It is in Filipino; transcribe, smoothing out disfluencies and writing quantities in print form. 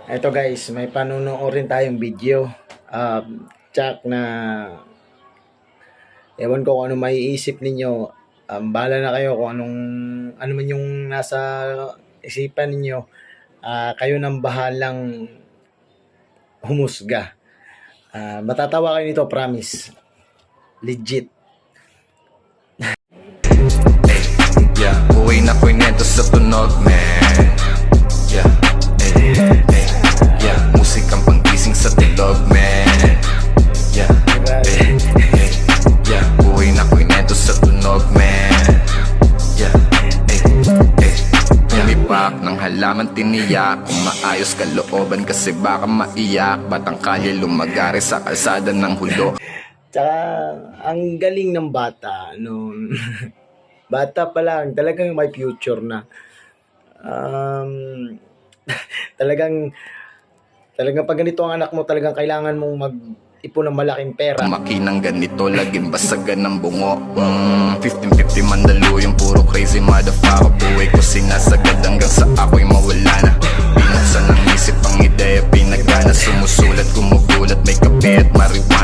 Eto guys, may panonoorin tayong video. Tsak na ewan ko kung ano maiisip ninyo. Bahala na kayo kung ano man yung nasa isipan ninyo. Kayo nang bahalang humusga. Matatawa kayo nito, promise. Legit. Yeah, uwi na ko'y neto sa tunog, man. Yeah, yeah, musikang panggising sa tulog, man. Yeah, yeah, uwi na ko'y neto sa tunog, man. Yeah, pumipak ng halaman tiniyak. Kung maayos kalooban kasi baka maiyak. Batang kalye lumagari sa kalsada ng hulo. Tsaka, ang galing ng bata noon. Bata pa lang, talagang may future na. Talagang pag ganito ang anak mo, talagang kailangan mong mag-ipon ng malaking pera. Makinang ganito, laging basagan ng bungo. 15-50 mandalo, yung puro crazy motherfucker. Buhay ko sinasagad hanggang sa ako'y mawala na. Pinuksan ang isip ang ideya, pinagana. Sumusulat, gumugulat, may kape at marijuana.